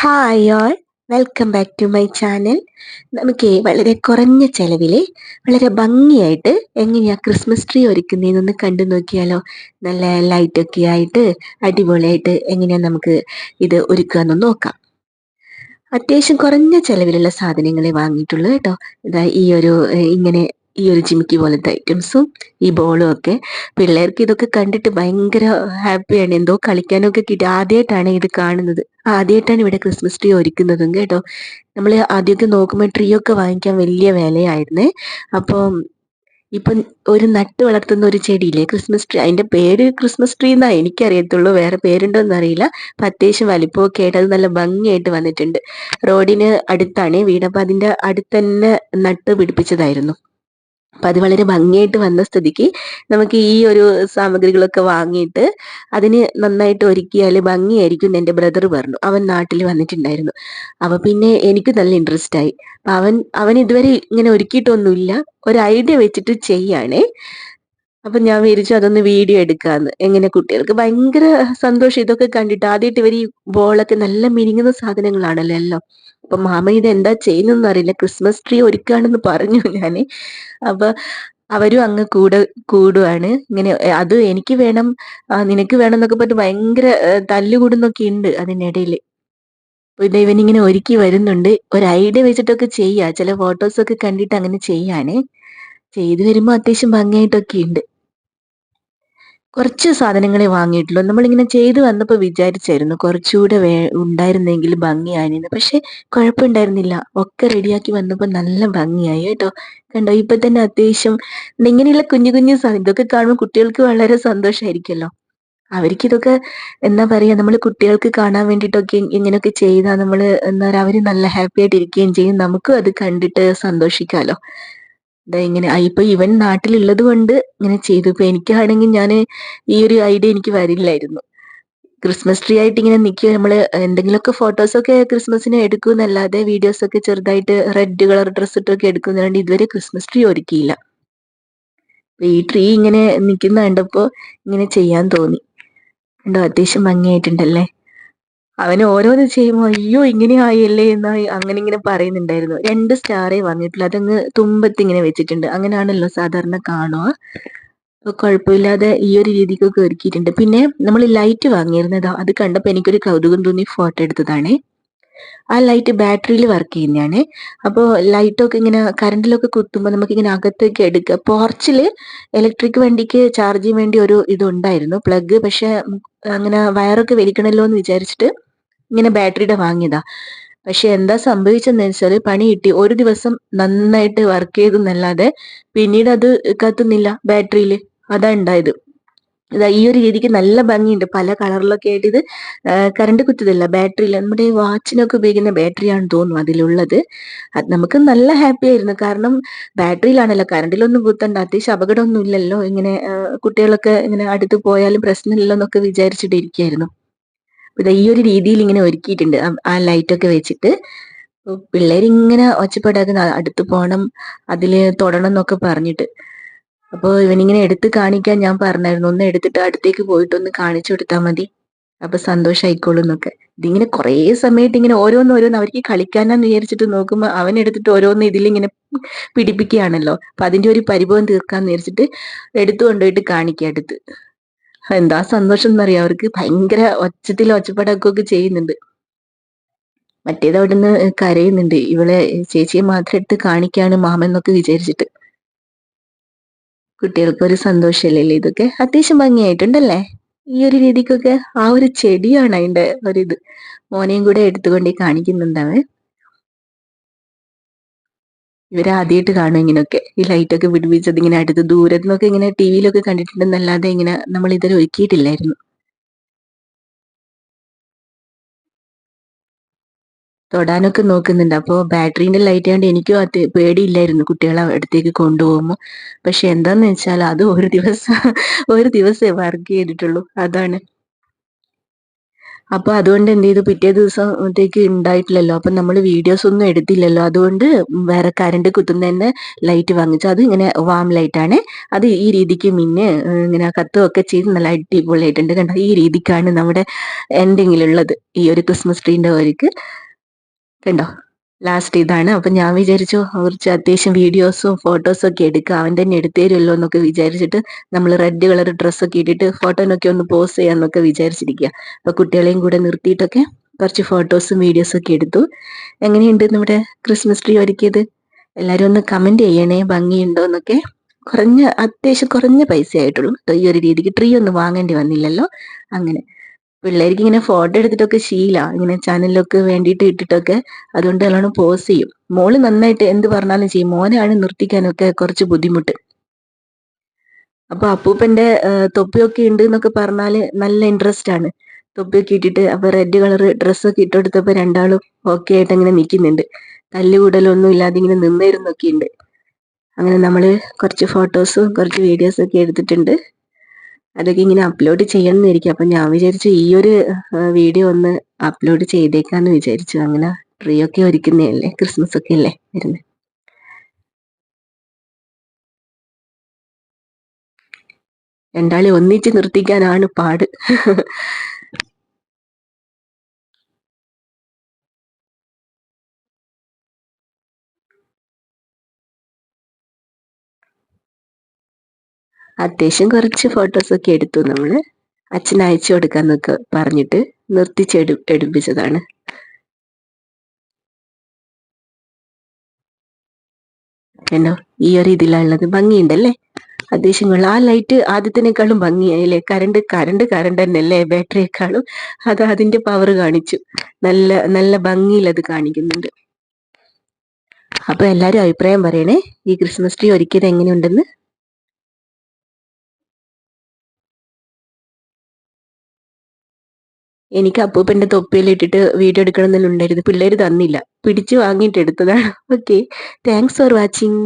Hi all, welcome back to my channel. നമുക്ക് വളരെ കുറഞ്ഞ ചെലവിൽ വളരെ ഭംഗിയായിട്ട് എങ്ങനെയാ ക്രിസ്മസ് ട്രീ ഒരുക്കുന്നതെന്നൊന്ന് കണ്ടു നോക്കിയാലോ. നല്ല ലൈറ്റൊക്കെ ആയിട്ട് അടിപൊളിയായിട്ട് എങ്ങനെയാ നമുക്ക് ഇത് ഒരുക്കാന്ന് നോക്കാം. അത്യാവശ്യം കുറഞ്ഞ ചെലവിലുള്ള സാധനങ്ങളെ വാങ്ങിയിട്ടുള്ളൂ കേട്ടോ. ഇതാ ഇങ്ങനെ ഈ ഒരു ജിമിക്കി പോലത്തെ ഐറ്റംസും ഈ ബോളും ഒക്കെ. പിള്ളേർക്ക് ഇതൊക്കെ കണ്ടിട്ട് ഭയങ്കര ഹാപ്പിയാണ്. എന്തോ കളിക്കാനൊക്കെ കിട്ടി. ആദ്യമായിട്ടാണ് ഇത് കാണുന്നത്. ആദ്യമായിട്ടാണ് ഇവിടെ ക്രിസ്മസ് ട്രീ ഒരുക്കുന്നതും കേട്ടോ. നമ്മൾ ആദ്യമൊക്കെ നോക്കുമ്പോൾ ട്രീ ഒക്കെ വാങ്ങിക്കാൻ വലിയ വിലയായിരുന്നേ. അപ്പം ഇപ്പം ഒരു നട്ട് വളർത്തുന്ന ഒരു ചെടിയില്ലേ, ക്രിസ്മസ് ട്രീ, അതിന്റെ പേര് ക്രിസ്മസ് ട്രീ എന്നാ എനിക്കറിയത്തുള്ളൂ, വേറെ പേരുണ്ടോന്ന് അറിയില്ല. അപ്പൊ അത്യാവശ്യം വലിപ്പമൊക്കെ ആയിട്ട് അത് നല്ല ഭംഗിയായിട്ട് വന്നിട്ടുണ്ട്. റോഡിന് അടുത്താണ് വീട്, അപ്പൊ അതിന്റെ അടുത്ത് തന്നെ നട്ട് പിടിപ്പിച്ചതായിരുന്നു. അപ്പൊ അത് വളരെ ഭംഗിയായിട്ട് വന്ന സ്ഥിതിക്ക് നമുക്ക് ഈ ഒരു സാമഗ്രികളൊക്കെ വാങ്ങിയിട്ട് അതിന് നന്നായിട്ട് ഒരുക്കിയാൽ ഭംഗിയായിരിക്കും എന്ന് എൻ്റെ ബ്രദർ പറഞ്ഞു. അവൻ നാട്ടിൽ വന്നിട്ടുണ്ടായിരുന്നു. അപ്പൊ പിന്നെ എനിക്ക് നല്ല ഇൻട്രസ്റ്റ് ആയി. അപ്പൊ അവൻ ഇതുവരെ ഇങ്ങനെ ഒരുക്കിയിട്ടൊന്നുമില്ല, ഒരു ഐഡിയ വെച്ചിട്ട് ചെയ്യാണേ. അപ്പൊ ഞാൻ വിചാരിച്ചു അതൊന്ന് വീഡിയോ എടുക്കാന്ന്. എങ്ങനെ കുട്ടികൾക്ക് ഭയങ്കര സന്തോഷം ഇതൊക്കെ കണ്ടിട്ട്. ആദ്യമായിട്ട് ഇവർ ഈ ബോളൊക്കെ നല്ല മിനുങ്ങുന്ന സാധനങ്ങളാണല്ലോ എല്ലാം. അപ്പൊ മാമ ഇത് എന്താ ചെയ്യുന്നതെന്ന് അറിയില്ല, ക്രിസ്മസ് ട്രീ ഒരുക്കാണെന്ന് പറഞ്ഞു ഞാന്. അപ്പൊ അവരും അങ്ങ് കൂടുവാണ് ഇങ്ങനെ. അത് എനിക്ക് വേണം, നിനക്ക് വേണം എന്നൊക്കെ പറഞ്ഞിട്ട് ഭയങ്കര തല്ലുകൂടുന്നൊക്കെ ഉണ്ട് അതിനിടയിൽ. അപ്പൊ ഇത് ഇവനിങ്ങനെ ഒരുക്കി വരുന്നുണ്ട്. ഒരു ഐഡിയ വെച്ചിട്ടൊക്കെ ചെയ്യാ, ചില ഫോട്ടോസ് ഒക്കെ കണ്ടിട്ട് അങ്ങനെ ചെയ്യാനേ. ചെയ്തു വരുമ്പോ അത്യാവശ്യം ഭംഗിയായിട്ടൊക്കെ ഉണ്ട്. കുറച്ച് സാധനങ്ങളെ വാങ്ങിയിട്ടുള്ളൂ. നമ്മളിങ്ങനെ ചെയ്തു വന്നപ്പോൾ വിചാരിച്ചായിരുന്നു കുറച്ചുകൂടെ ഉണ്ടായിരുന്നെങ്കിൽ ഭംഗിയായിരുന്നു. പക്ഷെ കുഴപ്പമുണ്ടായിരുന്നില്ല. ഒക്കെ റെഡിയാക്കി വന്നപ്പോൾ നല്ല ഭംഗിയായി കേട്ടോ. കണ്ടോ, ഇപ്പൊ തന്നെ അത്യാവശ്യം ഇങ്ങനെയുള്ള കുഞ്ഞു കുഞ്ഞു സാധനം ഇതൊക്കെ കാണുമ്പോൾ കുട്ടികൾക്ക് വളരെ സന്തോഷമായിരിക്കുമല്ലോ. അവർക്കിതൊക്കെ എന്താ പറയാ, നമ്മൾ കുട്ടികൾക്ക് കാണാൻ വേണ്ടിയിട്ടൊക്കെ ഇങ്ങനെയൊക്കെ ചെയ്താൽ എന്താ പറയാ, അവര് നല്ല ഹാപ്പി ആയിട്ട് ഇരിക്കുകയും ചെയ്യും. നമുക്കും അത് കണ്ടിട്ട് സന്തോഷിക്കാലോ. ദാ ഇങ്ങനെ ഇപ്പൊ ഇവൻ നാട്ടിലുള്ളത് കൊണ്ട് ഇങ്ങനെ ചെയ്തു. ഇപ്പൊ എനിക്കാണെങ്കിൽ ഞാൻ ഈ ഒരു ഐഡിയ എനിക്ക് വരില്ലായിരുന്നു. ക്രിസ്മസ് ട്രീ ആയിട്ട് ഇങ്ങനെ നിൽക്കുക, നമ്മള് എന്തെങ്കിലുമൊക്കെ ഫോട്ടോസൊക്കെ ക്രിസ്മസിന് എടുക്കുന്നല്ലാതെ വീഡിയോസ് ഒക്കെ ചെറുതായിട്ട് റെഡ് കളർ ഡ്രസ് ഇട്ടൊക്കെ എടുക്കുന്നതുകൊണ്ട് ഇതുവരെ ക്രിസ്മസ് ട്രീ ഒരുക്കിയില്ല. അപ്പൊ ഈ ട്രീ ഇങ്ങനെ നിൽക്കുന്ന കണ്ടപ്പോ ഇങ്ങനെ ചെയ്യാൻ തോന്നി. കണ്ടോ, അത്യാവശ്യം ഭംഗിയായിട്ടുണ്ടല്ലേ. അവന് ഓരോന്ന് ചെയ്യുമ്പോ അയ്യോ ഇങ്ങനെ ആയല്ലേ എന്നാ അങ്ങനെ ഇങ്ങനെ പറയുന്നുണ്ടായിരുന്നു. 2 സ്റ്റാറേ വാങ്ങിയിട്ടുള്ളൂ. അതങ്ങ് തുമ്പത്ത് ഇങ്ങനെ വെച്ചിട്ടുണ്ട്. അങ്ങനെയാണല്ലോ സാധാരണ കാണുക. അപ്പൊ കുഴപ്പമില്ലാതെ ഈ ഒരു രീതിക്കൊക്കെ ഒരുക്കിയിട്ടുണ്ട്. പിന്നെ നമ്മൾ ലൈറ്റ് വാങ്ങിയിരുന്നതാ, അത് കണ്ടപ്പോ എനിക്കൊരു കൗതുകം തോന്നി ഫോട്ടോ എടുത്തതാണേ. ആ ലൈറ്റ് ബാറ്ററിയിൽ വർക്ക് ചെയ്യുന്നതാണ്. അപ്പോൾ ലൈറ്റൊക്കെ ഇങ്ങനെ കറണ്ടിലൊക്കെ കുത്തുമ്പോൾ നമുക്ക് ഇങ്ങനെ അകത്തേക്ക് എടുക്കുക. പോർച്ചില് ഇലക്ട്രിക് വണ്ടിക്ക് ചാർജ് ചെയ്യാൻ വേണ്ടി ഒരു ഇതുണ്ടായിരുന്നു പ്ലഗ്. പക്ഷെ അങ്ങനെ വയറൊക്കെ വലിക്കണല്ലോ എന്ന് വിചാരിച്ചിട്ട് ഇങ്ങനെ ബാറ്ററിയുടെ വാങ്ങിയതാ. പക്ഷെ എന്താ സംഭവിച്ചെന്ന് വെച്ചാൽ പണി കിട്ടി. ഒരു ദിവസം നന്നായിട്ട് വർക്ക് ചെയ്തെന്നല്ലാതെ പിന്നീട് അത് കത്തുന്നില്ല ബാറ്ററിയിൽ. അതാ ഉണ്ടായത്. ഇതാ ഈ ഒരു രീതിക്ക് നല്ല ഭംഗിയുണ്ട്, പല കളറിലൊക്കെ ആയിട്ട്. ഇത് കറണ്ട് കുത്തതല്ല, ബാറ്ററിയിൽ നമ്മുടെ ഈ വാച്ചിനൊക്കെ ഉപയോഗിക്കുന്ന ബാറ്ററിയാണെന്ന് തോന്നുന്നു അതിലുള്ളത്. അത് നമുക്ക് നല്ല ഹാപ്പി ആയിരുന്നു. കാരണം ബാറ്ററിയിലാണല്ലോ, കറണ്ടിലൊന്നും കുത്തണ്ട, അത്യാവശ്യം അപകടമൊന്നും ഇല്ലല്ലോ. ഇങ്ങനെ കുട്ടികളൊക്കെ ഇങ്ങനെ അടുത്ത് പോയാലും പ്രശ്നമില്ലല്ലോ എന്നൊക്കെ വിചാരിച്ചിട്ട് ഇരിക്കുകയായിരുന്നു. ഇതാ ഈ ഒരു രീതിയിൽ ഇങ്ങനെ ഒരുക്കിയിട്ടുണ്ട് ആ ലൈറ്റൊക്കെ വെച്ചിട്ട്. പിള്ളേരിങ്ങനെ ഒച്ചപ്പാടാക്കുന്ന അടുത്ത് പോണം, അതില് തൊടണം എന്നൊക്കെ പറഞ്ഞിട്ട്. അപ്പൊ ഇവനിങ്ങനെ എടുത്ത് കാണിക്കാൻ ഞാൻ പറഞ്ഞായിരുന്നു, ഒന്ന് എടുത്തിട്ട് അടുത്തേക്ക് പോയിട്ട് ഒന്ന് കാണിച്ചു കൊടുത്താൽ മതി, അപ്പൊ സന്തോഷായിക്കോളും എന്നൊക്കെ. ഇതിങ്ങനെ കുറേ സമയത്ത് ഇങ്ങനെ ഓരോന്നോരോന്ന് അവർക്ക് കളിക്കാനാന്ന് വിചാരിച്ചിട്ട് നോക്കുമ്പോ അവൻ എടുത്തിട്ട് ഓരോന്ന് ഇതിലിങ്ങനെ പിടിപ്പിക്കുകയാണല്ലോ. അപ്പൊ അതിന്റെ ഒരു പരിഭവം തീർക്കാന്ന് വിചാരിച്ചിട്ട് എടുത്തു കൊണ്ടുപോയിട്ട് കാണിക്കുക അടുത്ത്. എന്താ സന്തോഷം എന്നറിയാം അവർക്ക്. ഭയങ്കര ഒച്ചത്തിൽ ഒച്ചപ്പാടൊക്കെ ചെയ്യുന്നുണ്ട്. മറ്റേത് അവിടുന്ന് കരയുന്നുണ്ട്, ഇവളെ ചേച്ചിയെ മാത്രം എടുത്ത് കാണിക്കാണ് മാമൻ എന്നൊക്കെ വിചാരിച്ചിട്ട്. കുട്ടികൾക്കൊരു സന്തോഷമല്ലേ ഇതൊക്കെ. അത്യാവശ്യം ഭംഗിയായിട്ടുണ്ടല്ലേ ഈ ഒരു രീതിക്കൊക്കെ. ആ ഒരു ചെടിയാണ് അതിന്റെ ഒരിത്. മോനെയും കൂടെ എടുത്തുകൊണ്ട് കാണിക്കുന്നുണ്ടാവേ. ഇവരാദ്യമായിട്ട് കാണും ഇങ്ങനെയൊക്കെ, ഈ ലൈറ്റൊക്കെ പിടിപ്പിച്ചത്. ഇങ്ങനെ അടുത്ത് ദൂരത്തു നിന്നൊക്കെ ഇങ്ങനെ ടിവിയിലൊക്കെ കണ്ടിട്ടുണ്ടെന്നല്ലാതെ ഇങ്ങനെ നമ്മൾ ഇതുവരെ ഒരുക്കിയിട്ടില്ലായിരുന്നു. തൊടാനൊക്കെ നോക്കുന്നുണ്ട്. അപ്പൊ ബാറ്ററിന്റെ ലൈറ്റ് ആയതുകൊണ്ട് എനിക്കും അത് പേടിയില്ലായിരുന്നു കുട്ടികളെ അടുത്തേക്ക് കൊണ്ടുപോകുമ്പോ. പക്ഷെ എന്താന്ന് വെച്ചാൽ അത് ഒരു ദിവസം ഒരു ദിവസമേ വർക്ക് ചെയ്തിട്ടുള്ളൂ, അതാണ്. അപ്പോൾ അതുകൊണ്ട് എന്ത് ചെയ്തു, പിറ്റേ ദിവസത്തേക്ക് ഉണ്ടായിട്ടില്ലല്ലോ, അപ്പം നമ്മൾ വീഡിയോസ് ഒന്നും എടുത്തില്ലല്ലോ, അതുകൊണ്ട് വേറെ കറണ്ട് കുത്തുന്നതന്നെ ലൈറ്റ് വാങ്ങിച്ചു. അത് ഇങ്ങനെ വാം ലൈറ്റാണ്. അത് ഈ രീതിക്ക് മിന്നെ ഇങ്ങനെ കത്തുകയൊക്കെ ചെയ്ത് നല്ല അടിപൊളിയായിട്ടുണ്ട്. കണ്ടോ, ഈ രീതിക്കാണ് നമ്മുടെ എൻഡിങ്ങിൽ ഉള്ളത് ഈ ഒരു ക്രിസ്മസ് ട്രീൻ്റെ വരിക്ക്. കണ്ടോ, ലാസ്റ്റ് ഇതാണ്. അപ്പൊ ഞാൻ വിചാരിച്ചു കുറച്ച് അത്യാവശ്യം വീഡിയോസും ഫോട്ടോസും ഒക്കെ എടുക്കാം, അവൻ തന്നെ എടുത്തു തരുമല്ലോ എന്നൊക്കെ വിചാരിച്ചിട്ട് നമ്മൾ റെഡ് കളർ ഡ്രസ്സൊക്കെ ഇട്ടിട്ട് ഫോട്ടോനൊക്കെ ഒന്ന് പോസ് ചെയ്യാന്നൊക്കെ വിചാരിച്ചിരിക്കുക. അപ്പൊ കുട്ടികളെയും കൂടെ നിർത്തിയിട്ടൊക്കെ കുറച്ച് ഫോട്ടോസും വീഡിയോസും ഒക്കെ എടുത്തു. എങ്ങനെയുണ്ട് നമ്മുടെ ക്രിസ്മസ് ട്രീ ഒരുക്കിയത്? എല്ലാവരും ഒന്ന് കമന്റ് ചെയ്യണേ, ഭംഗിയുണ്ടോ എന്നൊക്കെ. അത്യാവശ്യം കുറഞ്ഞ പൈസ ആയിട്ടുള്ളൂ ഈ ഒരു രീതിക്ക്. ട്രീ ഒന്നും വാങ്ങേണ്ടി വന്നില്ലല്ലോ. അങ്ങനെ പിള്ളേർക്ക് ഇങ്ങനെ ഫോട്ടോ എടുത്തിട്ടൊക്കെ ഇങ്ങനെ ചാനലിലൊക്കെ വേണ്ടിയിട്ട് ഇട്ടിട്ടൊക്കെ, അതുകൊണ്ട് നല്ലോണം പോസ് ചെയ്യും. മോള് നന്നായിട്ട് എന്ത് പറഞ്ഞാലും ചെയ്യും, മോനാണ് നിർത്തിക്കാനൊക്കെ കുറച്ച് ബുദ്ധിമുട്ട്. അപ്പൊ അപ്പൂപ്പന്റെ തൊപ്പിയൊക്കെ ഉണ്ട് എന്നൊക്കെ പറഞ്ഞാല് നല്ല ഇൻട്രസ്റ്റ് ആണ്. തൊപ്പിയൊക്കെ ഇട്ടിട്ട് അപ്പൊ റെഡ് കളർ ഡ്രസ്സൊക്കെ ഇട്ടെടുത്തപ്പോ രണ്ടാളും ഓക്കെ ആയിട്ട് അങ്ങനെ നിൽക്കുന്നുണ്ട്. തല്ലുകൂടലൊന്നും ഇല്ലാതെ ഇങ്ങനെ നിന്നിരുന്നൊക്കെ ഉണ്ട്. അങ്ങനെ നമ്മള് കുറച്ച് ഫോട്ടോസും കുറച്ച് വീഡിയോസും ഒക്കെ എടുത്തിട്ടുണ്ട്. അതൊക്കെ ഇങ്ങനെ അപ്ലോഡ് ചെയ്യണമെന്നിരിക്കും. അപ്പൊ ഞാൻ വിചാരിച്ചു ഈ ഒരു വീഡിയോ ഒന്ന് അപ്ലോഡ് ചെയ്തേക്കാന്ന് വിചാരിച്ചു. അങ്ങനെ ട്രീ ഒക്കെ ഒരുക്കുന്നതല്ലേ, ക്രിസ്മസ് ഒക്കെ അല്ലേ വരുന്നത്. രണ്ടാളെ ഒന്നിച്ച് നിർത്തിക്കാനാണ് പാട്. അത്യാവശ്യം കുറച്ച് ഫോട്ടോസ് ഒക്കെ എടുത്തു നമ്മള്. അച്ഛന് അയച്ചു കൊടുക്കാന്നൊക്കെ പറഞ്ഞിട്ട് എടുപ്പിച്ചതാണ്. എന്നോ ഈ ഒരു ഇതിലുള്ളത് ഭംഗിയുണ്ടല്ലേ, അത്യാവശ്യം കൊള്ളാം. ആ ലൈറ്റ് ആദ്യത്തിനേക്കാളും ഭംഗിയായില്ലേ, കരണ്ട് കരണ്ട് കരണ്ട് തന്നെയല്ലേ ബാറ്ററിയേക്കാളും. അത് അതിന്റെ പവർ കാണിച്ചു, നല്ല നല്ല ഭംഗിയിൽ അത് കാണിക്കുന്നുണ്ട്. അപ്പൊ എല്ലാരും അഭിപ്രായം പറയണേ ഈ ക്രിസ്മസ് ട്രീ ഒരുക്കിയത് എങ്ങനെയുണ്ടെന്ന്. എനിക്ക് അപ്പൂപ്പന്റെ തൊപ്പിയിൽ ഇട്ടിട്ട് വീഡിയോ എടുക്കണം എന്നുണ്ടായിരുന്നു, പിള്ളേര് തന്നില്ല, പിടിച്ചു വാങ്ങിയിട്ട് എടുത്തതാണ്. Okay, thanks for watching.